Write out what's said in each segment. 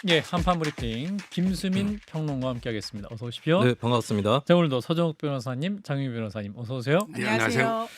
예, 한판 브리핑 김수민 평론가와 함께하겠습니다. 어서 오십시오. 네, 반갑습니다. 자, 오늘도 서정욱 변호사님, 장윤희 변호사님 어서 오세요. 네, 안녕하세요. 안녕하세요.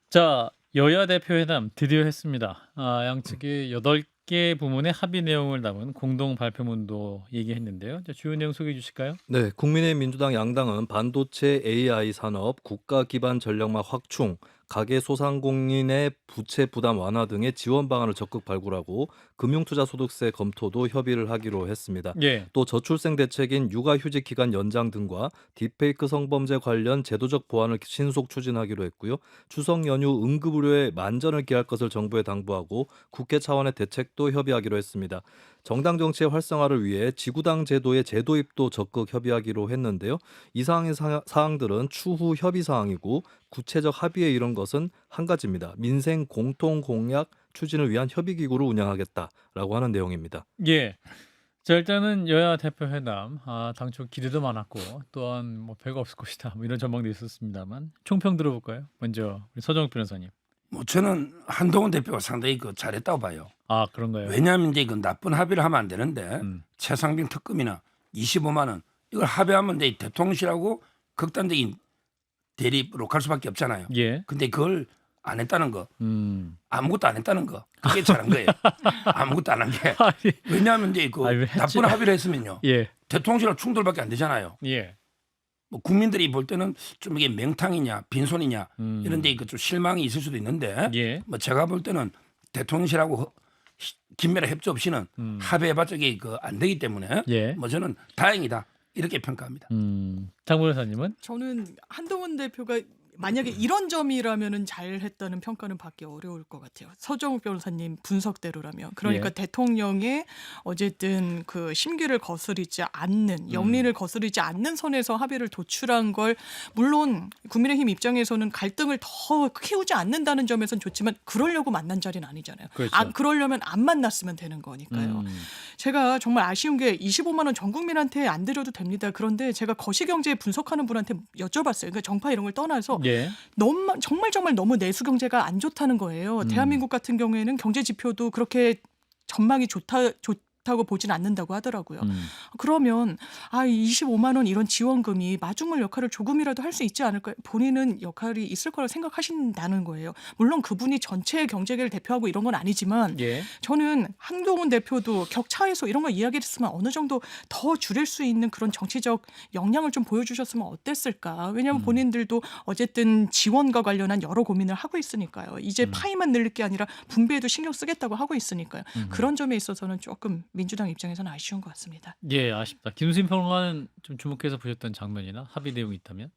자, 여야 대표 회담 드디어 했습니다. 양측이 8개 부문의 합의 내용을 담은 공동 발표문도 얘기했는데요. 자, 주요 내용 소개해 주실까요? 네, 국민의힘 민주당 양당은 반도체 AI 산업, 국가 기반 전력망 확충, 가계 소상공인의 부채 부담 완화 등의 지원 방안을 적극 발굴하고 금융투자소득세 검토도 협의를 하기로 했습니다. 예. 또 저출생 대책인 육아휴직 기간 연장 등과 딥페이크 성범죄 관련 제도적 보완을 신속 추진하기로 했고요. 추석 연휴 응급의료에 만전을 기할 것을 정부에 당부하고 국회 차원의 대책도 협의하기로 했습니다. 정당 정치의 활성화를 위해 지구당 제도의 재도입도 적극 협의하기로 했는데요. 이상의 사항들은 추후 협의 사항이고 구체적 합의에 이른 것은 한 가지입니다. 민생 공통 공약 추진을 위한 협의기구를 운영하겠다라고 하는 내용입니다. 예. 자, 일단은 여야 대표 회담 당초 기대도 많았고 또한 뭐 별거 없을 것이다 뭐 이런 전망도 있었습니다만 총평 들어볼까요? 먼저 우리 서정욱 변호사님. 뭐 저는 한동훈 대표가 상당히 잘했다고 봐요. 그런가요? 왜냐하면 이제 그 나쁜 합의를 하면 안 되는데 최상병 특검이나 25만 원 이걸 합의하면 이제 대통령실하고 극단적인 대립으로 갈 수밖에 없잖아요. 예. 근데 그걸 안 했다는 거, 음. 아무것도 안 했다는 거, 그게 잘한 거예요. 아무것도 안 한 게. 아니, 왜냐하면 이제 그 아니, 왜 했지? 나쁜 합의를 했으면요, 예. 대통령실하고 충돌밖에 안 되잖아요. 예. 뭐 국민들이 볼 때는 좀 이게 맹탕이냐 빈손이냐 이런데 좀 실망이 있을 수도 있는데 예. 뭐 제가 볼 때는 대통령실하고 긴밀한 협조 없이는 합의해봤자 이게 안 되기 때문에 예. 뭐 저는 다행이다 이렇게 평가합니다. 장 변호사님은? 저는 한동훈 대표가 만약에 이런 점이라면은 잘했다는 평가는 받기 어려울 것 같아요. 서정욱 변호사님 분석대로라면. 그러니까 예. 대통령의 어쨌든 그 심기를 거스르지 않는 영리를 거스르지 않는 선에서 합의를 도출한 걸 물론 국민의힘 입장에서는 갈등을 더 키우지 않는다는 점에선 좋지만 그러려고 만난 자리는 아니잖아요. 그렇죠. 그러려면 안 만났으면 되는 거니까요. 제가 정말 아쉬운 게 25만 원 전 국민한테 안 드려도 됩니다. 그런데 제가 거시경제 분석하는 분한테 여쭤봤어요. 그러니까 정파 이런 걸 떠나서 예. 너무 정말 너무 내수 경제가 안 좋다는 거예요. 대한민국 같은 경우에는 경제 지표도 그렇게 전망이 좋다고 보진 않는다고 하더라고요. 그러면 25만 원 이런 지원금이 마중물 역할을 조금이라도 할 수 있지 않을까? 본인은 역할이 있을 거라고 생각하신다는 거예요. 물론 그분이 전체 경제계를 대표하고 이런 건 아니지만 예. 저는 한동훈 대표도 격차에서 이런 걸 이야기했으면 어느 정도 더 줄일 수 있는 그런 정치적 역량을 좀 보여주셨으면 어땠을까? 왜냐하면 본인들도 어쨌든 지원과 관련한 여러 고민을 하고 있으니까요. 이제 파이만 늘릴 게 아니라 분배에도 신경 쓰겠다고 하고 있으니까요. 그런 점에 있어서는 조금 민주당 입장에서는 아쉬운 것 같습니다. 예, 아쉽다. 김수민 평론가는 좀 주목해서 보셨던 장면이나 합의 내용이 있다면?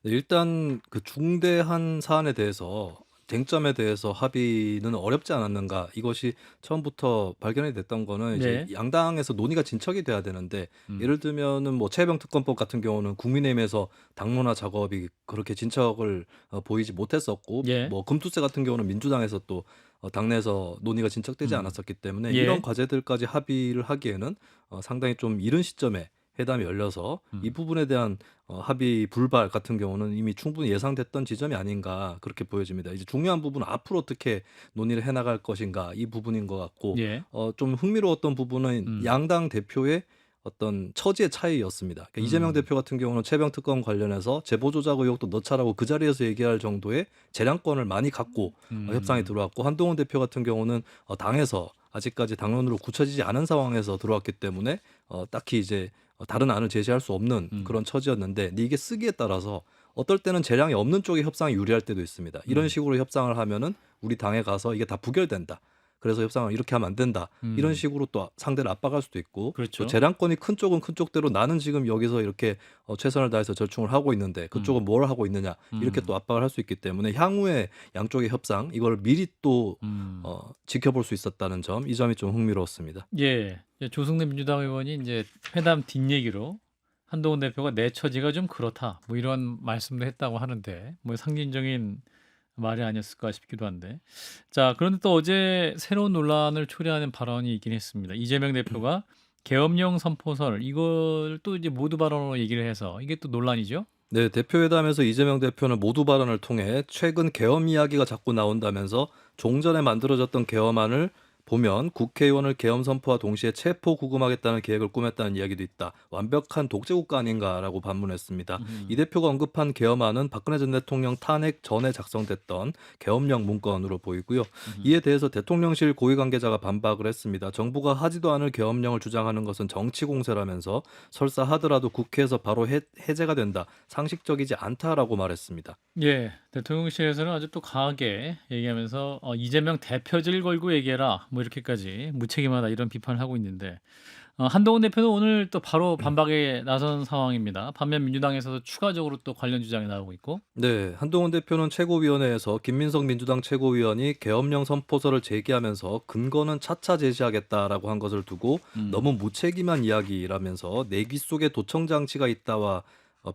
네, 일단 그 중대한 사안에 대해서 쟁점에 대해서 합의는 어렵지 않았는가 이것이 처음부터 발견이 됐던 거는 이제 네. 양당에서 논의가 진척이 돼야 되는데 예를 들면은 뭐 최병 특검법 같은 경우는 국민의힘에서 당론화 작업이 그렇게 진척을 보이지 못했었고 예. 뭐 금투세 같은 경우는 민주당에서 또 당내에서 논의가 진척되지 않았었기 때문에 예. 이런 과제들까지 합의를 하기에는 상당히 좀 이른 시점에 회담이 열려서 이 부분에 대한 합의 불발 같은 경우는 이미 충분히 예상됐던 지점이 아닌가 그렇게 보여집니다. 이제 중요한 부분은 앞으로 어떻게 논의를 해나갈 것인가 이 부분인 것 같고 예. 좀 흥미로웠던 부분은 양당 대표의 어떤 처지의 차이였습니다. 그러니까 이재명 대표 같은 경우는 최병 특검 관련해서 제보 조작 의혹도 넣자라고 그 자리에서 얘기할 정도의 재량권을 많이 갖고 협상에 들어왔고 한동훈 대표 같은 경우는 당에서 아직까지 당론으로 굳혀지지 않은 상황에서 들어왔기 때문에 딱히 이제 다른 안을 제시할 수 없는 그런 처지였는데 근데 이게 쓰기에 따라서 어떨 때는 재량이 없는 쪽의 협상이 유리할 때도 있습니다. 이런 식으로 협상을 하면은 우리 당에 가서 이게 다 부결된다. 그래서 협상을 이렇게 하면 안 된다. 이런 식으로 또 상대를 압박할 수도 있고 그렇죠. 또 재량권이 큰 쪽은 큰 쪽대로 나는 지금 여기서 이렇게 최선을 다해서 절충을 하고 있는데 그쪽은 뭘 하고 있느냐 이렇게 또 압박을 할 수 있기 때문에 향후에 양쪽의 협상 이걸 미리 또 지켜볼 수 있었다는 점 이 점이 좀 흥미로웠습니다. 예. 조승래 민주당 의원이 이제 회담 뒷얘기로 한동훈 대표가 내 처지가 좀 그렇다. 뭐 이런 말씀도 했다고 하는데 뭐 상징적인 말이 아니었을까 싶기도 한데. 자, 그런데 또 어제 새로운 논란을 초래하는 발언이 있긴 했습니다. 이재명 대표가 계엄령 선포설 이걸 또 이제 모두 발언으로 얘기를 해서 이게 또 논란이죠. 네, 대표회담에서 이재명 대표는 모두 발언을 통해 최근 계엄 이야기가 자꾸 나온다면서 종전에 만들어졌던 계엄안을 보면 국회의원을 계엄 선포와 동시에 체포 구금하겠다는 계획을 꾸몄다는 이야기도 있다. 완벽한 독재국가 아닌가라고 반문했습니다. 이 대표가 언급한 계엄안은 박근혜 전 대통령 탄핵 전에 작성됐던 계엄령 문건으로 보이고요. 이에 대해서 대통령실 고위 관계자가 반박을 했습니다. 정부가 하지도 않을 계엄령을 주장하는 것은 정치 공세라면서 설사 하더라도 국회에서 바로 해제가 된다. 상식적이지 않다라고 말했습니다. 예, 대통령실에서는 아주 또 강하게 얘기하면서 이재명 대표질 걸고 얘기해라 뭐 이렇게까지 무책임하다 이런 비판을 하고 있는데 한동훈 대표는 오늘 또 바로 반박에 나선 상황입니다. 반면 민주당에서도 추가적으로 또 관련 주장이 나오고 있고. 네, 한동훈 대표는 최고위원회에서 김민석 민주당 최고위원이 계엄령 선포서를 제기하면서 근거는 차차 제시하겠다라고 한 것을 두고 너무 무책임한 이야기라면서 내귀 속에 도청 장치가 있다와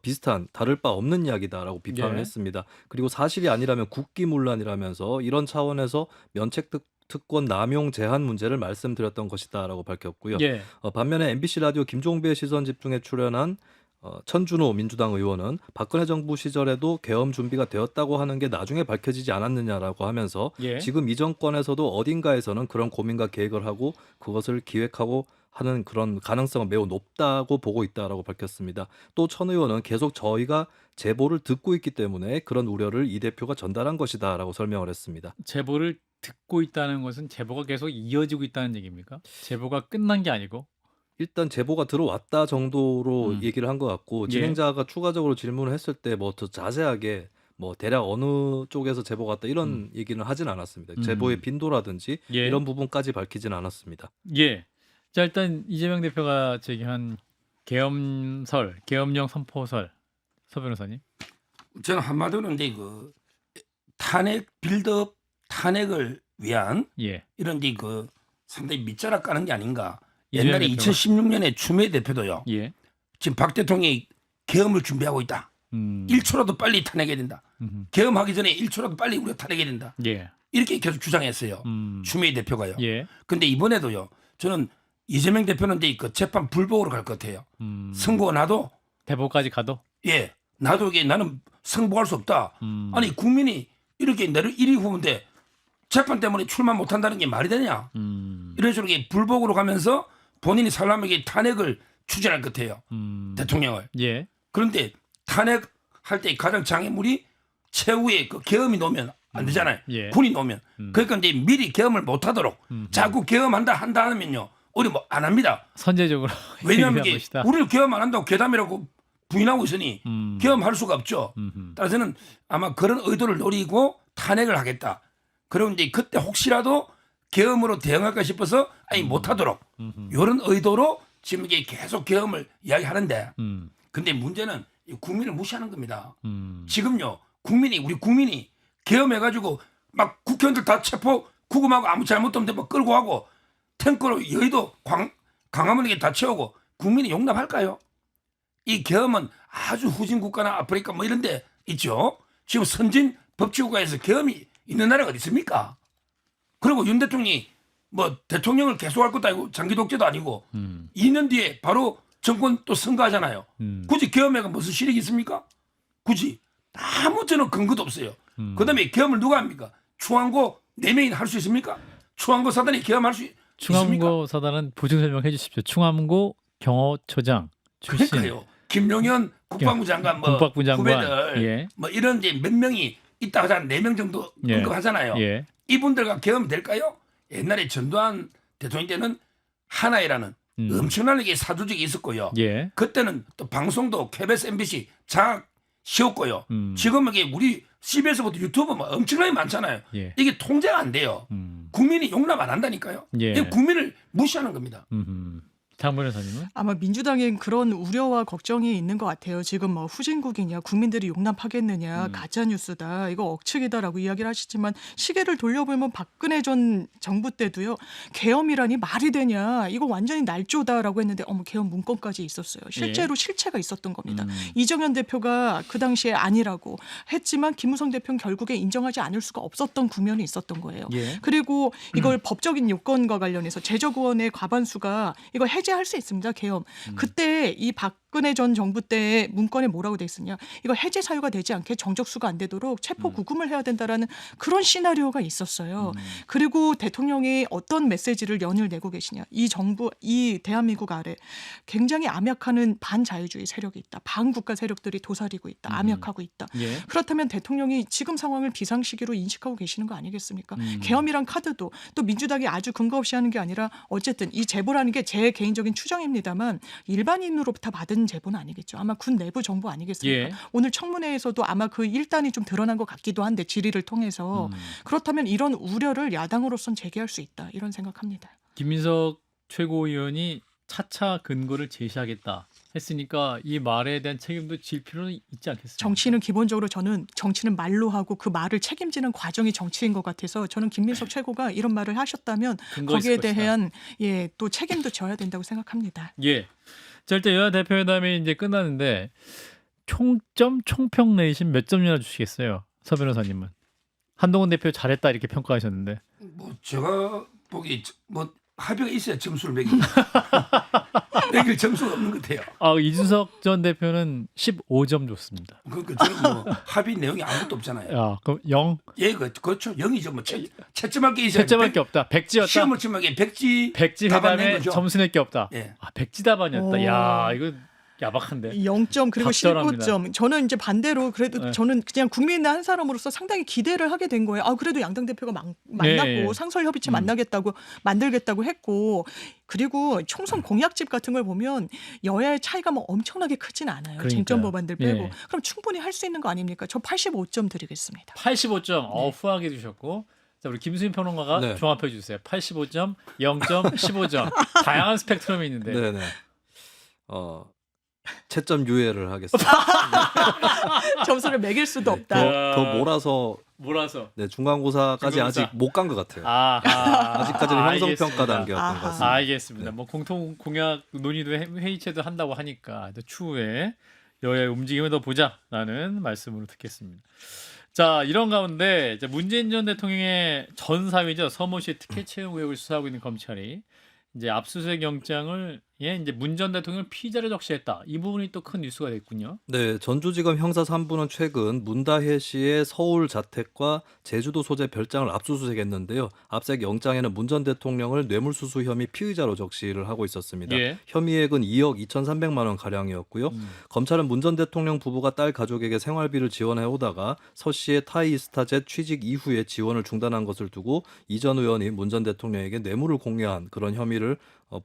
비슷한 다를 바 없는 이야기다라고 비판을 예. 했습니다. 그리고 사실이 아니라면 국기문란이라면서 이런 차원에서 면책특권 남용 제한 문제를 말씀드렸던 것이다라고 밝혔고요. 예. 반면에 MBC 라디오 김종배의 시선 집중에 출연한 천준호 민주당 의원은 박근혜 정부 시절에도 계엄 준비가 되었다고 하는 게 나중에 밝혀지지 않았느냐라고 하면서 예. 지금 이 정권에서도 어딘가에서는 그런 고민과 계획을 하고 그것을 기획하고 하는 그런 가능성은 매우 높다고 보고 있다라고 밝혔습니다. 또 천 의원은 계속 저희가 제보를 듣고 있기 때문에 그런 우려를 이 대표가 전달한 것이다라고 설명을 했습니다. 제보를 듣고 있다는 것은 제보가 계속 이어지고 있다는 얘기입니까? 제보가 끝난 게 아니고. 일단 제보가 들어왔다 정도로 얘기를 한 것 같고 예. 진행자가 추가적으로 질문을 했을 때 뭐 더 자세하게 뭐 대략 어느 쪽에서 제보가 왔다 이런 얘기는 하진 않았습니다. 제보의 빈도라든지 예. 이런 부분까지 밝히진 않았습니다. 예. 자, 일단 이재명 대표가 제기한 계엄령 선포설, 서 변호사님. 저는 한마디로 이제 그 탄핵 빌드업 탄핵을 위한 예. 이런 이제 그 상당히 밑자락 까는 게 아닌가. 이재명 옛날에 대표가. 2016년에 추미애 대표도요. 예. 지금 박 대통령이 계엄을 준비하고 있다. 1초라도 빨리 탄핵해야 된다. 계엄하기 전에 1초라도 빨리 우리가 탄핵해야 된다. 예. 이렇게 계속 주장했어요. 추미애 대표가요. 예. 근데 이번에도요. 저는 이재명 대표는 이제 그 재판 불복으로 갈 것 같아요. 선고가 나도 대법까지 가도. 예 나도 이게 나는 승복할 수 없다. 아니 국민이 이렇게 내를 1위 후보인데 재판 때문에 출마 못한다는 게 말이 되냐? 이런 식으로 이게 불복으로 가면서 본인이 살라에게 탄핵을 추진할 것 같아요. 대통령을. 예. 그런데 탄핵할 때 가장 장애물이 최후에 그 계엄이 놓으면 안 되잖아요. 예. 군이 놓으면. 그러니까 이제 미리 계엄을 못하도록 자꾸 계엄한다 한다 하면요. 우리 뭐 안 합니다. 선제적으로 왜냐하면 얘기한 이게 것이다. 우리를 계엄 안 한다고 괴담이라고 부인하고 있으니 계엄할 수가 없죠. 따라서는 아마 그런 의도를 노리고 탄핵을 하겠다. 그리고 이제 그때 혹시라도 계엄으로 대응할까 싶어서 아니 못하도록 이런 의도로 지금 이게 계속 계엄을 이야기하는데 근데 문제는 이 국민을 무시하는 겁니다. 지금요 우리 국민이 계엄해가지고 막 국회의원들 다 체포 구금하고 아무 잘못도 없는데 막 끌고 가고 탱크로 여의도 광화문에 다 채우고 국민이 용납할까요? 이 계엄은 아주 후진 국가나 아프리카 뭐 이런 데 있죠. 지금 선진 법치국가에서 계엄이 있는 나라가 어디 있습니까? 그리고 윤 대통령이 뭐 대통령을 계속할 것도 아니고 장기 독재도 아니고 2년 뒤에 바로 정권 또 선거하잖아요. 굳이 계엄회가 무슨 실익이 있습니까? 굳이 아무 저는 근거도 없어요. 그다음에 계엄을 누가 합니까? 충암고 4명이 할 수 있습니까? 충암고 사단이 계엄할 수 있습니까? 충암고 사단은 보충 설명해 주십시오. 충암고 경호처장 출신. 그러니까요. 김용현 국방부 장관 뭐 국방부 장관. 후배들 예. 뭐 이런 이제 몇 명이 있다 하잖아요. 4명 정도 예. 언급하잖아요. 예. 이분들과 계엄이 될까요? 옛날에 전두환 대통령 때는 하나이라는 엄청나게 사조직이 있었고요. 예. 그때는 또 방송도 KBS, MBC 장악 쉬웠고요. 지금은 이게 우리 CBS부터 유튜브 뭐 엄청나게 많잖아요. 예. 이게 통제가 안 돼요. 국민이 용납 안 한다니까요. 예. 이게 국민을 무시하는 겁니다. 장 변호사님은? 아마 민주당엔 그런 우려와 걱정이 있는 것 같아요. 지금 뭐 후진국이냐, 국민들이 용납하겠느냐, 가짜 뉴스다, 이거 억측이다라고 이야기를 하시지만 시계를 돌려보면 박근혜 전 정부 때도요. 계엄이라니 말이 되냐, 이거 완전히 날조다라고 했는데 계엄 문건까지 있었어요. 실제로 실체가 있었던 겁니다. 이정현 대표가 그 당시에 아니라고 했지만 김무성 대표는 결국에 인정하지 않을 수가 없었던 국면이 있었던 거예요. 예. 그리고 이걸 법적인 요건과 관련해서 제적의원의 과반수가 이걸 해제할 수 있습니다. 계엄. 그때 이 박 박근혜 전 정부 때 문건에 뭐라고 돼 있었냐. 이거 해제 사유가 되지 않게 정적수가 안 되도록 체포 구금을 해야 된다라는 그런 시나리오가 있었어요. 그리고 대통령이 어떤 메시지를 연일 내고 계시냐. 이 정부, 이 대한민국 아래 굉장히 암약하는 반자유주의 세력이 있다. 반국가 세력들이 도사리고 있다. 암약하고 있다. 예. 그렇다면 대통령이 지금 상황을 비상시기로 인식하고 계시는 거 아니겠습니까? 계엄이란 카드도 또 민주당이 아주 근거 없이 하는 게 아니라 어쨌든 이 제보라는 게 제 개인적인 추정입니다만 일반인으로부터 받은 제보는 아니겠죠. 아마 군 내부 정보 아니겠습니까? 예. 오늘 청문회에서도 아마 그 일단이 좀 드러난 것 같기도 한데 질의를 통해서 그렇다면 이런 우려를 야당으로선 제기할 수 있다. 이런 생각합니다. 김민석 최고위원이 차차 근거를 제시하겠다 했으니까 이 말에 대한 책임도 질 필요는 있지 않겠습니까? 정치는 기본적으로 저는 정치는 말로 하고 그 말을 책임지는 과정이 정치인 것 같아서 저는 김민석 최고가 이런 말을 하셨다면 근거 거기에 있을 것이다. 대한 또 책임도 져야 된다고 생각합니다. 예. 자, 일단 여야 대표회담이 이제 끝났는데 총평 내신 몇 점이나 주시겠어요? 서 변호사님은. 한동훈 대표 잘했다 이렇게 평가하셨는데. 뭐 제가 보기 뭐 합의가 있어야 점수를 매기죠. 매길 점수가 없는 것 같아요. 이준석 전 대표는 15점 줬습니다. 그러니까 저는 뭐 합의 내용이 아무것도 없잖아요. 야, 그럼 0? 예, 그렇죠. 0이죠. 뭐 채점할 게 있어요. 채점할 게 없다. 백지였다. 시험을 치면 백지 회담에 답안 낸 거죠. 점수 낼 게 없다. 예. 백지 답안이었다. 오. 야, 이거 야박한데. 0점 그리고 적절합니다. 19점. 저는 이제 반대로 그래도 네. 저는 그냥 국민의 한 사람으로서 상당히 기대를 하게 된 거예요. 그래도 양당 대표가 만났고 예. 상설 협의체 만들겠다고 했고 그리고 총선 공약집 같은 걸 보면 여야의 차이가 뭐 엄청나게 크진 않아요. 그러니까요. 쟁점 법안들 빼고. 예. 그럼 충분히 할 수 있는 거 아닙니까? 저 85점 드리겠습니다. 85점. 후하게 주셨고. 자, 우리 김수인 평론가가 네. 종합해 주세요. 85점, 0점, 15점. 다양한 스펙트럼이 있는데. 네네. 채점 유예를 하겠습니다. 점수를 매길 수도 네, 없다. 더 몰아서 몰아서. 네, 중간고사까지 중간고사. 아직 못 간 것 같아요. 아직까지는 아직까지는 형성평가 단계였던 아하. 것 같습니다. 알겠습니다. 네. 뭐 공통 공약 논의도 회의체도 한다고 하니까 또 추후에 여야의 움직임을 더 보자라는 말씀으로 듣겠습니다. 자, 이런 가운데 이제 문재인 전 대통령의 전 사위죠. 서모시 특혜 채용 의혹을 수사하고 있는 검찰이 이제 압수수색 영장을 이제 문 전 대통령 피의자로 적시했다. 이 부분이 또 큰 뉴스가 됐군요. 네, 전주지검 형사 3부는 최근 문다혜 씨의 서울 자택과 제주도 소재 별장을 압수수색했는데요. 압색 영장에는 문 전 대통령을 뇌물수수 혐의 피의자로 적시를 하고 있었습니다. 예. 혐의액은 2억 2,300만 원 가량이었고요. 검찰은 문 전 대통령 부부가 딸 가족에게 생활비를 지원해 오다가 서 씨의 타이스타젯 취직 이후에 지원을 중단한 것을 두고 이 전 의원이 문 전 대통령에게 뇌물을 공여한 그런 혐의를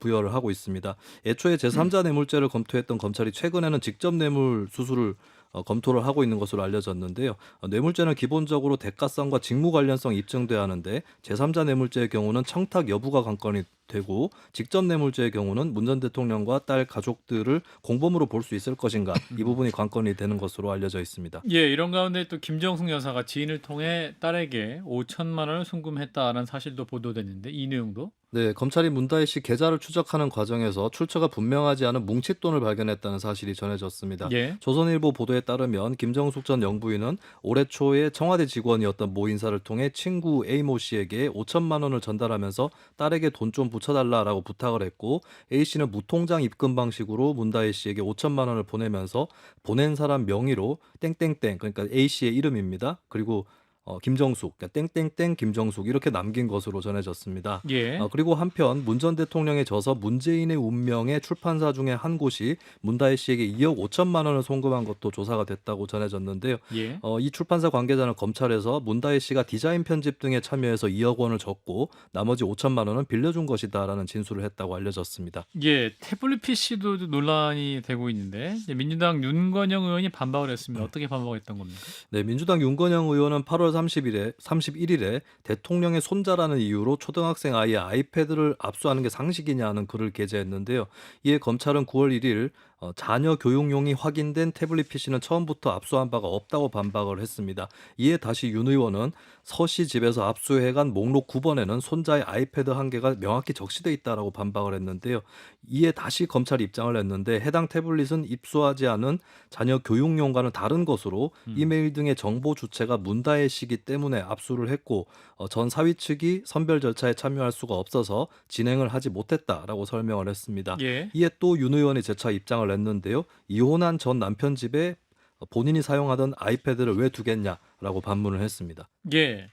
부여를 하고 있습니다. 애초에 제3자 뇌물죄를 검토했던 검찰이 최근에는 직접 뇌물 수수를 검토를 하고 있는 것으로 알려졌는데요. 뇌물죄는 기본적으로 대가성과 직무 관련성이 입증돼야 하는데 제3자 뇌물죄의 경우는 청탁 여부가 관건이 되고 직접 뇌물죄의 경우는 문 전 대통령과 딸 가족들을 공범으로 볼 수 있을 것인가 이 부분이 관건이 되는 것으로 알려져 있습니다. 예, 이런 가운데 또 김정숙 여사가 지인을 통해 딸에게 5천만 원을 송금했다는 사실도 보도됐는데 이 내용도 네, 검찰이 문다혜 씨 계좌를 추적하는 과정에서 출처가 분명하지 않은 뭉칫돈을 발견했다는 사실이 전해졌습니다. 예. 조선일보 보도에 따르면 김정숙 전 영부인은 올해 초에 청와대 직원이었던 모 인사를 통해 친구 A모 씨에게 5천만 원을 전달하면서 딸에게 돈 좀 붙여달라라고 부탁을 했고 A 씨는 무통장 입금 방식으로 문다혜 씨에게 5천만 원을 보내면서 보낸 사람 명의로 땡땡땡 그러니까 A 씨의 이름입니다. 그리고 김정숙, 그러니까 땡땡땡 김정숙 이렇게 남긴 것으로 전해졌습니다. 예. 그리고 한편 문 전 대통령의 저서 문재인의 운명의 출판사 중에 한 곳이 문다혜 씨에게 2억 5천만 원을 송금한 것도 조사가 됐다고 전해졌는데요. 예. 이 출판사 관계자는 검찰에서 문다혜 씨가 디자인 편집 등에 참여해서 2억 원을 줬고 나머지 5천만 원은 빌려준 것이다라는 진술을 했다고 알려졌습니다. 예, 태블릿 PC도 논란이 되고 있는데 이제 민주당 윤건영 의원이 반박을 했습니다. 어떻게 반박했던 겁니까? 네, 민주당 윤건영 의원은 8월 31일에 대통령의 손자라는 이유로 초등학생 아이의 아이패드를 압수하는 게 상식이냐는 글을 게재했는데요. 이에 검찰은 9월 1일 자녀 교육용이 확인된 태블릿 PC는 처음부터 압수한 바가 없다고 반박을 했습니다. 이에 다시 윤 의원은 서 씨 집에서 압수해간 목록 9번에는 손자의 아이패드 한 개가 명확히 적시돼 있다라고 반박을 했는데요. 이에 다시 검찰이 입장을 냈는데 해당 태블릿은 입수하지 않은 자녀 교육용과는 다른 것으로 이메일 등의 정보 주체가 문다혜 씨기 때문에 압수를 했고 전 사위 측이 선별 절차에 참여할 수가 없어서 진행을 하지 못했다라고 설명을 했습니다. 예. 이에 또 윤 의원이 재차 입장을 입장을 냈는데요. 이혼한 전 남편 집에 본인이 사용하던 아이패드를 왜 두겠냐라고 반문을 했습니다. 예.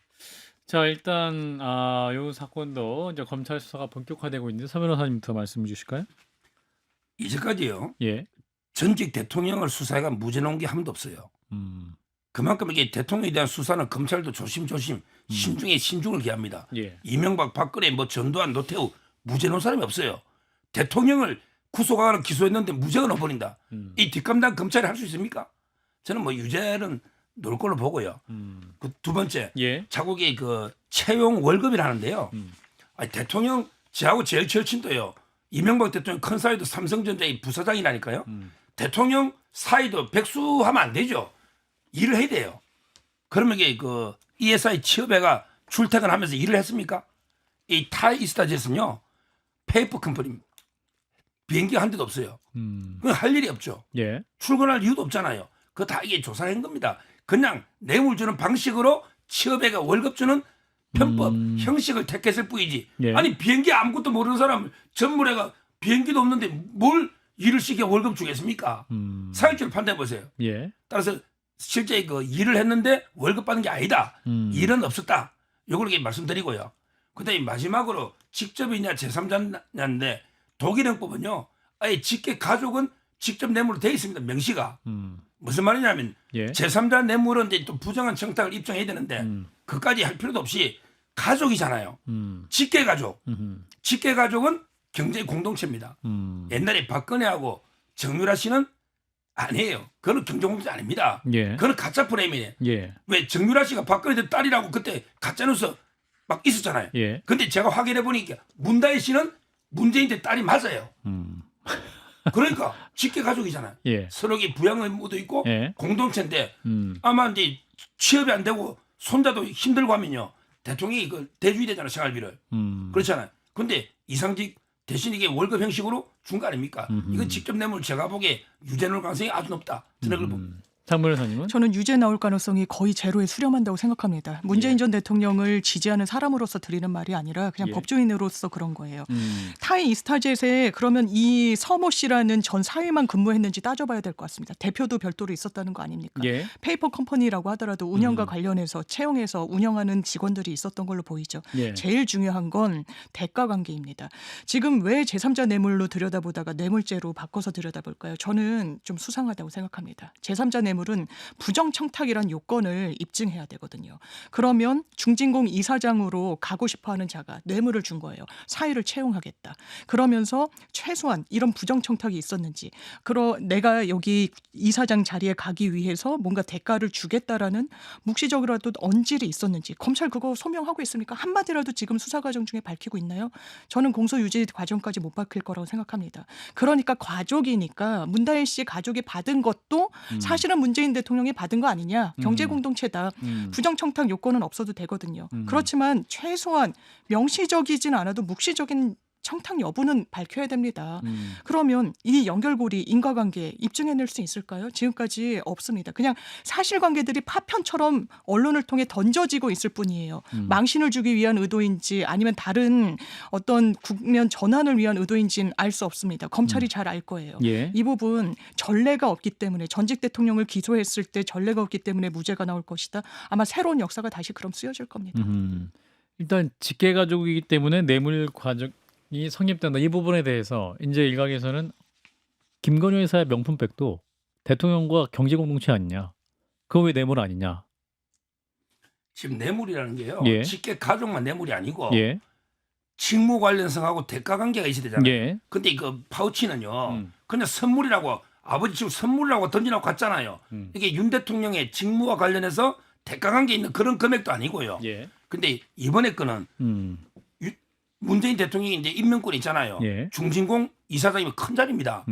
자, 일단 요 사건도 이제 검찰 수사가 본격화되고 있는데 서 변호사님부터 말씀 주실까요? 이제까지요. 예. 전직 대통령을 수사해가 무죄 나온 게 한 번도 없어요. 음. 그만큼 이게 대통령에 대한 수사는 검찰도 조심조심 신중에 신중을 기합니다. 예. 이명박, 박근혜, 뭐 전두환, 노태우 무죄 나온 사람이 없어요. 대통령을 구속하거나 기소했는데 무죄가 나버린다. 이 뒷감당 검찰이 할 수 있습니까? 저는 뭐 유죄는 놓을 걸로 보고요. 그 두 번째, 예. 자국의 그 채용 월급이라는데요. 아니, 대통령 저하고 제일 절친도요. 이명박 대통령 컨사이드 삼성전자의 부사장이라니까요. 대통령 사이도 백수하면 안 되죠. 일을 해야 돼요. 그러면 이게 그 ESI 취업회가 출퇴근하면서 일을 했습니까? 이 타이스타젯은요 페이퍼 컴퍼니입니다. 비행기 한 대도 없어요. 그냥 할 일이 없죠. 예. 출근할 이유도 없잖아요. 그거 다 이게 조사를 한 겁니다. 그냥 뇌물 주는 방식으로 취업회가 월급 주는 편법, 형식을 택했을 뿐이지. 예. 아니 비행기 아무것도 모르는 사람 전문회가 비행기도 없는데 뭘 일을 시켜 월급 주겠습니까? 사회적으로 판단해 보세요. 예. 따라서 실제 그 일을 했는데 월급 받는 게 아니다. 일은 없었다. 요걸 이렇게 말씀드리고요. 그다음에 마지막으로 직접이냐 제3자냐인데 독일형법은요. 아예 직계 가족은 직접 뇌물로 돼 있습니다. 명시가. 무슨 말이냐면 예. 제3자 뇌물은 이제 또 부정한 청탁을 입증해야 되는데 그까지 할 필요도 없이 가족이잖아요. 직계 가족. 직계 가족은 경제 공동체입니다. 옛날에 박근혜하고 정유라 씨는 아니에요. 그거는 경제 공동체 아닙니다. 예. 그거는 가짜 프레임이에요. 예. 왜 정유라 씨가 박근혜 딸이라고 그때 가짜뉴스 막 있었잖아요. 예. 근데 제가 확인해 보니까 문다혜 씨는 문재인 대 딸이 맞아요. 그러니까 직계 가족이잖아요. 예. 서로의 부양 의무도 있고 예. 공동체인데 아마 이제 취업이 안 되고 손자도 힘들고 하면요 대통령이 그 대주의 되잖아요. 생활비를. 그렇잖아요. 근데 이상직 대신 이게 월급 형식으로 준 거 아닙니까? 이건 직접 뇌물 제가 보기에 유죄 나올 가능성이 아주 높다. 저는 그걸 봅니다. 장 변호사님은? 저는 유죄 나올 가능성이 거의 제로에 수렴한다고 생각합니다. 문재인 전 대통령을 지지하는 사람으로서 드리는 말이 아니라 그냥 예. 법조인으로서 그런 거예요. 타이 이스타젯에 그러면 이 서모 씨라는 전 사위만 근무했는지 따져봐야 될 것 같습니다. 대표도 별도로 있었다는 거 아닙니까? 예. 페이퍼 컴퍼니라고 하더라도 운영과 관련해서 채용해서 운영하는 직원들이 있었던 걸로 보이죠. 예. 제일 중요한 건 대가 관계입니다. 지금 왜 제3자 뇌물로 들여다보다가 뇌물죄로 바꿔서 들여다볼까요? 저는 좀 수상하다고 생각합니다. 제3자 뇌물은 부정청탁이란 요건을 입증해야 되거든요. 그러면 중진공 이사장으로 가고 싶어하는 자가 뇌물을 준 거예요. 사위를 채용하겠다. 그러면서 최소한 이런 부정청탁이 있었는지, 내가 여기 이사장 자리에 가기 위해서 뭔가 대가를 주겠다라는 묵시적이라도 언질이 있었는지 검찰 그거 소명하고 있습니까? 한마디라도 지금 수사 과정 중에 밝히고 있나요? 저는 공소유지 과정까지 못 밝힐 거라고 생각합니다. 그러니까 가족이니까 문다혜 씨 가족이 받은 것도 사실은 문재인 대통령이 받은 거 아니냐. 경제공동체다. 부정청탁 요건은 없어도 되거든요. 그렇지만 최소한 명시적이진 않아도 묵시적인 청탁 여부는 밝혀야 됩니다. 그러면 이 연결고리 인과관계 입증해낼 수 있을까요? 지금까지 없습니다. 그냥 사실관계들이 파편처럼 언론을 통해 던져지고 있을 뿐이에요. 망신을 주기 위한 의도인지 아니면 다른 어떤 국면 전환을 위한 의도인지는 알 수 없습니다. 검찰이 잘 알 거예요. 예. 이 부분 전례가 없기 때문에 전직 대통령을 기소했을 때 전례가 없기 때문에 무죄가 나올 것이다. 아마 새로운 역사가 다시 그럼 쓰여질 겁니다. 일단 직계 가족이기 때문에 뇌물 과정이 성립된다. 이 부분에 대해서 이제 일각에서는 김건희 여사의 명품백도 대통령과 경제 공동체 아니냐. 그거 왜 뇌물 아니냐. 지금 뇌물이라는 게요. 예. 직계 가족만 뇌물이 아니고 예. 직무 관련성하고 대가 관계가 있어야 되잖아요. 예. 근데 그 파우치는요. 그냥 선물이라고 아버지 지금 선물이라고 던지라고 갔잖아요. 이게 윤 대통령의 직무와 관련해서 대가 관계 있는 그런 금액도 아니고요. 예. 근데 이번에 거는 문재인 대통령이 이제 임명권이 있잖아요. 예. 중진공 이사장이면 큰 자리입니다.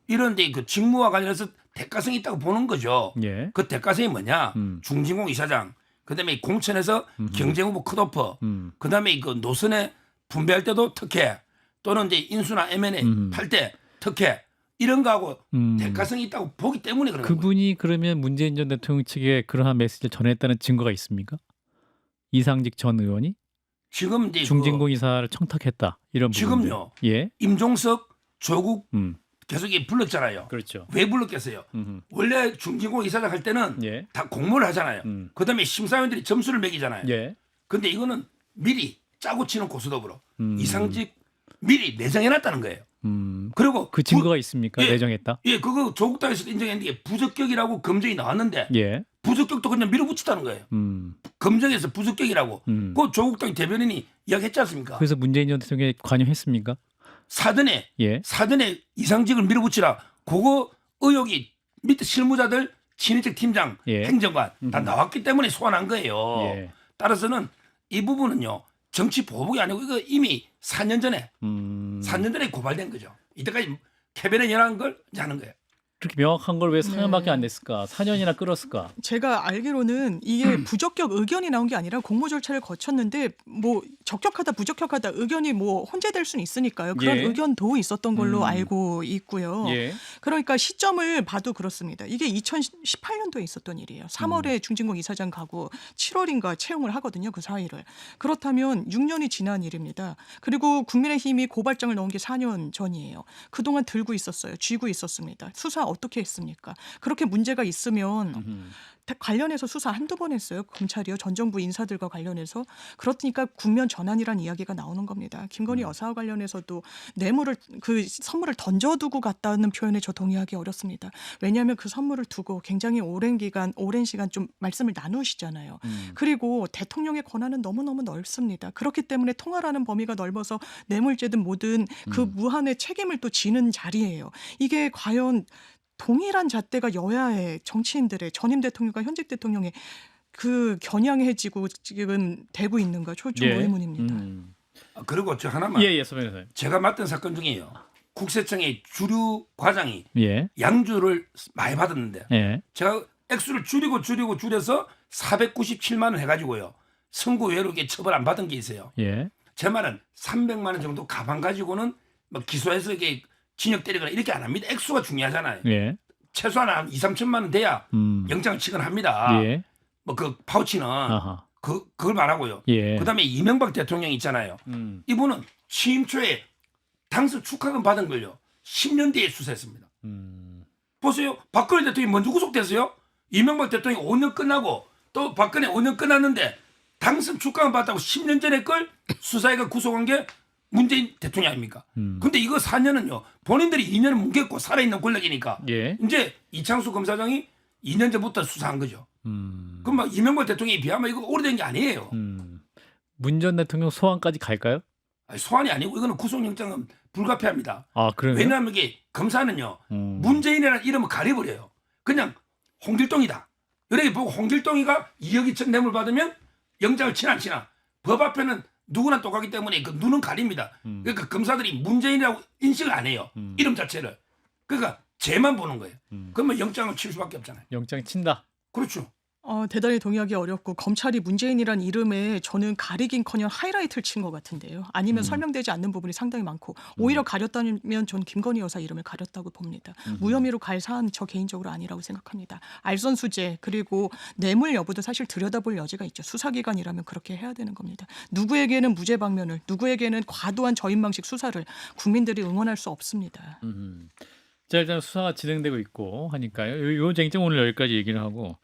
이런데 그 직무와 관련해서 대가성이 있다고 보는 거죠. 예. 그 대가성이 뭐냐? 중진공 이사장, 그다음에 공천에서 경쟁후보 컷오프, 그다음에 그 노선에 분배할 때도 특혜, 또는 이제 인수나 M&A 팔 때 특혜 이런 거하고 대가성이 있다고 보기 때문에 그런 거예요. 그분이 그러면 문재인 전 대통령 측에 그러한 메시지를 전했다는 증거가 있습니까? 이상직 전 의원이 지금 이제 중진공 이사를 청탁했다 이런 부분. 지금요. 예. 임종석 조국 계속 불렀잖아요. 그렇죠. 왜 불렀겠어요? 원래 중진공 이사장 할 때는 예. 다 공모를 하잖아요. 그다음에 심사위원들이 점수를 매기잖아요. 예. 근데 이거는 미리 짜고 치는 고스톱으로 음. 이상직 미리 내정해놨다는 거예요. 그리고 그 증거가 있습니까? 예. 내정했다. 예, 그거 조국당에서 인정했는데 이게 부적격이라고 검증이 나왔는데 예. 부적격도 그냥 밀어붙이다는 거예요. 검증에서 부적격이라고. 그 조국당 대변인이 이야기했지 않습니까? 그래서 문재인 전 대통령이 관여했습니까? 사전에 예. 이상직을 밀어붙이라. 그거 의혹이 밑에 실무자들, 친인척 팀장, 예. 행정관 다 나왔기 때문에 소환한 거예요. 예. 따라서는 이 부분은요. 정치 보복이 아니고 이거 이미 4년 전에 4년 전에 고발된 거죠. 이때까지 캐비넷 연한 걸 이제 하는 거예요. 그렇게 명확한 걸 왜 4년밖에 네. 안 냈을까? 4년이나 끌었을까? 제가 알기로는 이게 부적격 의견이 나온 게 아니라 공모 절차를 거쳤는데 뭐 적격하다 부적격하다 의견이 뭐 혼재될 수는 있으니까요. 그런 예. 의견도 있었던 걸로 알고 있고요. 예. 그러니까 시점을 봐도 그렇습니다. 이게 2018년도에 있었던 일이에요. 3월에 중진공 이사장 가고 7월인가 채용을 하거든요. 그 사이를. 그렇다면 6년이 지난 일입니다. 그리고 국민의힘이 고발장을 넣은 게 4년 전이에요. 그동안 들고 있었어요. 쥐고 있었습니다. 수사 어떻게 했습니까? 그렇게 문제가 있으면 관련해서 수사 한두 번 했어요. 검찰이요. 전 정부 인사들과 관련해서. 그렇으니까 국면 전환이란 이야기가 나오는 겁니다. 김건희 여사와 관련해서도 뇌물을 그 선물을 던져두고 갔다는 표현에 저 동의하기 어렵습니다. 왜냐하면 그 선물을 두고 굉장히 오랜 시간 좀 말씀을 나누시잖아요. 그리고 대통령의 권한은 너무너무 넓습니다. 그렇기 때문에 통할하는 범위가 넓어서 뇌물죄든 뭐든 그 무한의 책임을 또 지는 자리예요. 이게 과연 동일한 잣대가 여야의 정치인들의 전임 대통령과 현직 대통령의 그 겨냥해지고 지금 되고 있는가 좀 예. 의문입니다. 그리고 저 하나만 예, 소변호사님. 제가 맡은 사건 중에요. 국세청의 주류 과장이 예. 양주를 많이 받았는데 예. 제가 액수를 줄여서 497만 원 해가지고요. 선고외로 이게 처벌 안 받은 게 있어요. 예. 제 말은 300만 원 정도 가방 가지고는 막 기소해서 이게 징역 때리거나 이렇게 안 합니다. 액수가 중요하잖아요. 예. 최소한 한 2, 3천만 원 돼야 영장을 치건합니다. 예. 뭐 그 파우치는 아하. 그걸 말하고요. 예. 그다음에 이명박 대통령 있잖아요. 이분은 취임 초에 당선 축하금 받은 걸요. 10년 뒤에 수사했습니다. 보세요. 박근혜 대통령이 먼저 구속됐어요. 이명박 대통령이 5년 끝나고 또 박근혜 5년 끝났는데 당선 축하금 받았다고 10년 전에 걸 수사해가 구속한 게 문재인 대통령 아닙니까? 근데 이거 4년은요. 본인들이 2년을 뭉갰고 살아있는 권력이니까 예. 이제 이창수 검사장이 2년 전부터 수사한 거죠. 그럼 막 이명박 대통령에 비하면 이거 오래된 게 아니에요. 문 전 대통령 소환까지 갈까요? 아니, 소환이 아니고 이거는 구속영장은 불가피합니다. 아, 그래요? 왜냐하면 이게 검사는요. 문재인이라는 이름을 가려버려요. 그냥 홍길동이다. 이렇게 보고 홍길동이가 2억 2천 뇌물 받으면 영장을 치나 안 치나. 법 앞에는 누구나 똑같기 때문에 그 눈은 가립니다. 그러니까 검사들이 문재인이라고 인식을 안 해요. 이름 자체를. 그러니까 죄만 보는 거예요. 그러면 영장을 칠 수밖에 없잖아요. 영장 친다. 그렇죠. 대단히 동의하기 어렵고 검찰이 문재인이란 이름에 저는 가리긴커녕 하이라이트를 친 것 같은데요. 아니면 설명되지 않는 부분이 상당히 많고 오히려 가렸다면 전 김건희 여사 이름을 가렸다고 봅니다. 무혐의로 갈 사안 저 개인적으로 아니라고 생각합니다. 알선수재 그리고 뇌물 여부도 사실 들여다볼 여지가 있죠. 수사기관이라면 그렇게 해야 되는 겁니다. 누구에게는 무죄 방면을 누구에게는 과도한 저인 방식 수사를 국민들이 응원할 수 없습니다. 자, 일단 수사가 진행되고 있고 하니까요. 요 쟁점 오늘 여기까지 얘기를 하고,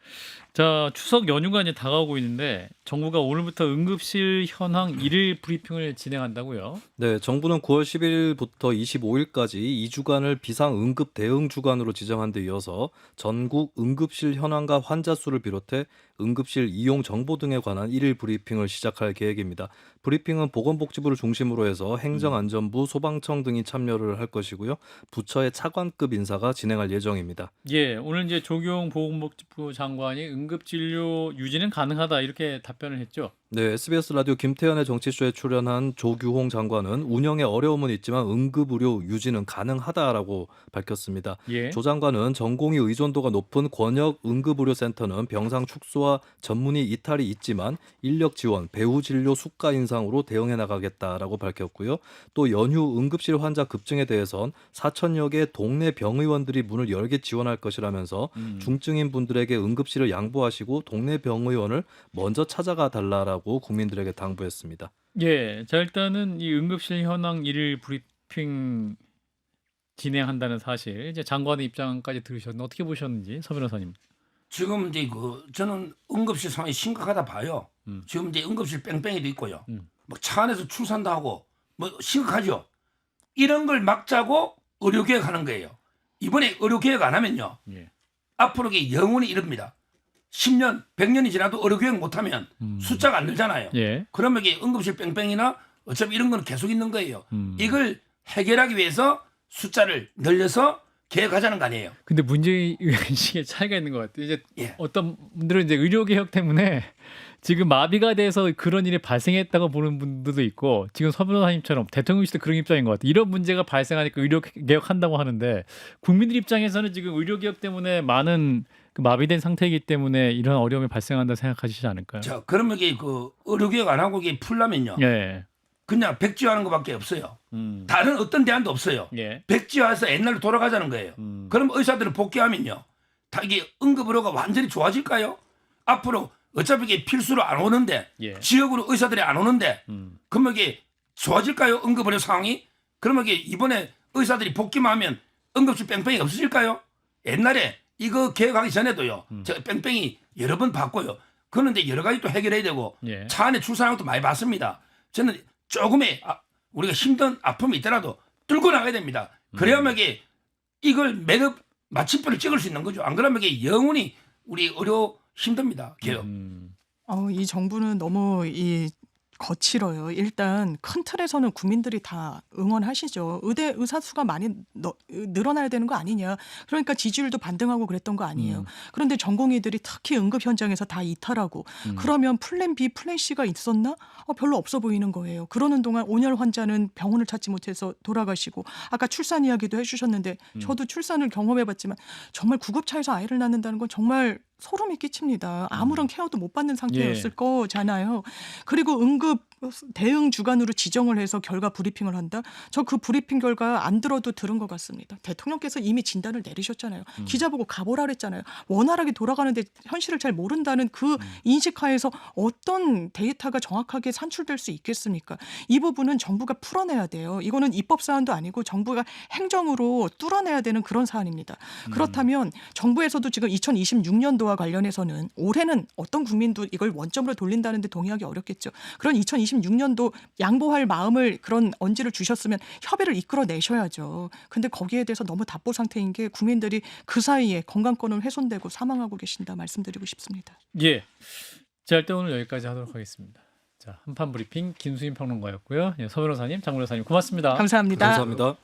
자, 추석 연휴가 이제 다가오고 있는데 정부가 오늘부터 응급실 현황 1일 브리핑을 진행한다고요? 네, 정부는 9월 10일부터 25일까지 2주간을 비상 응급 대응 주간으로 지정한 데 이어서 전국 응급실 현황과 환자 수를 비롯해 응급실 이용 정보 등에 관한 1일 브리핑을 시작할 계획입니다. 브리핑은 보건복지부를 중심으로 해서 행정안전부, 소방청 등이 참여를 할 것이고요. 부처의 차관급 인사가 진행할 예정입니다. 예, 오늘 이제 조규용 보건복지부 장관이 응급진료 유지는 가능하다 이렇게 답변을 했죠. 네, SBS 라디오 김태현의 정치쇼에 출연한 조규홍 장관은 운영에 어려움은 있지만 응급의료 유지는 가능하다라고 밝혔습니다. 예. 조 장관은 전공의 의존도가 높은 권역 응급의료센터는 병상 축소와 전문의 이탈이 있지만 인력 지원, 배후 진료 수가 인상으로 대응해 나가겠다라고 밝혔고요. 또 연휴 응급실 환자 급증에 대해선 4천여 개 동네 병의원들이 문을 열게 지원할 것이라면서 중증인 분들에게 응급실을 양보하시고 동네 병의원을 먼저 찾아가 달라라고 국민들에게 당부했습니다. 예, 자 일단은 이 응급실 현황 1일 브리핑 진행한다는 사실 이제 장관의 입장까지 들으셨는데 어떻게 보셨는지 서 변호사님. 지금 이제 저는 응급실 상황이 심각하다 봐요. 지금 이제 응급실 뺑뺑이도 있고요. 뭐 차 안에서 출산도 하고 뭐 심각하죠. 이런 걸 막자고 의료 개혁하는 거예요. 이번에 의료 개혁 안 하면요. 예. 앞으로 이게 영원히 이릅니다. 10년, 100년이 지나도 의료 개혁 못하면 숫자가 안 늘잖아요. 예. 그러면 이게 응급실 뺑뺑이나 어차피 이런 건 계속 있는 거예요. 이걸 해결하기 위해서 숫자를 늘려서 개혁하자는 거 아니에요. 근데 문제의식의 차이가 있는 것 같아요. 이제 예. 어떤 분들은 이제 의료 개혁 때문에 지금 마비가 돼서 그런 일이 발생했다고 보는 분들도 있고 지금 서 변호사님처럼 대통령실도 그런 입장인 것 같아요. 이런 문제가 발생하니까 의료 개혁한다고 하는데 국민들 입장에서는 지금 의료 개혁 때문에 많은 그 마비된 상태이기 때문에 이런 어려움이 발생한다 생각하시지 않을까요? 자, 그러면 이게 의료 개혁 안 하고 이게 풀려면요. 예. 그냥 백지화하는 것밖에 없어요. 다른 어떤 대안도 없어요. 예. 백지화해서 옛날로 돌아가자는 거예요. 그럼 의사들을 복귀하면요. 다 이게 응급의료가 완전히 좋아질까요? 앞으로 어차피 이게 필수로 안 오는데 예. 지역으로 의사들이 안 오는데 그러면 이게 좋아질까요? 응급의료 상황이? 그러면 이게 이번에 의사들이 복귀만 하면 응급실 뺑뺑이 없어질까요? 옛날에 이거 개혁하기 전에도요. 제가 뺑뺑이 여러 번 봤고요. 그런데 여러 가지 또 해결해야 되고 예. 차 안에 출산하는 것도 많이 봤습니다. 저는 조금의 우리가 힘든 아픔이 있더라도 뚫고 나가야 됩니다. 그래야만 이게 이걸 매듭 마침표를 찍을 수 있는 거죠. 안 그러면 이게 영원히 우리 의료 힘듭니다. 개혁. 이 정부는 너무 거칠어요. 일단 큰 틀에서는 국민들이 다 응원하시죠. 의사 수가 많이 늘어나야 되는 거 아니냐. 그러니까 지지율도 반등하고 그랬던 거 아니에요. 그런데 전공의들이 특히 응급 현장에서 다 이탈하고 그러면 플랜 B, 플랜 C가 있었나? 별로 없어 보이는 거예요. 그러는 동안 온열 환자는 병원을 찾지 못해서 돌아가시고 아까 출산 이야기도 해주셨는데 저도 출산을 경험해봤지만 정말 구급차에서 아이를 낳는다는 건 정말 소름이 끼칩니다. 아무런 케어도 못 받는 상태였을 거잖아요. 그리고 응급 대응 주간으로 지정을 해서 결과 브리핑을 한다? 저 그 브리핑 결과 안 들어도 들은 것 같습니다. 대통령께서 이미 진단을 내리셨잖아요. 기자 보고 가보라 그랬잖아요. 원활하게 돌아가는데 현실을 잘 모른다는 그 인식하에서 어떤 데이터가 정확하게 산출될 수 있겠습니까? 이 부분은 정부가 풀어내야 돼요. 이거는 입법 사안도 아니고 정부가 행정으로 뚫어내야 되는 그런 사안입니다. 그렇다면 정부에서도 지금 2026년도와 관련해서는 올해는 어떤 국민도 이걸 원점으로 돌린다는 데 동의하기 어렵겠죠. 그런 2026년도 양보할 마음을 그런 언지를 주셨으면 협의를 이끌어내셔야죠. 근데 거기에 대해서 너무 답보 상태인 게 국민들이 그 사이에 건강권을 훼손되고 사망하고 계신다 말씀드리고 싶습니다. 예. 자, 일단 오늘 여기까지 하도록 하겠습니다. 자, 한판 브리핑 김수인 평론가였고요. 예, 서 변호사님, 장 변호사님 고맙습니다. 감사합니다. 감사합니다.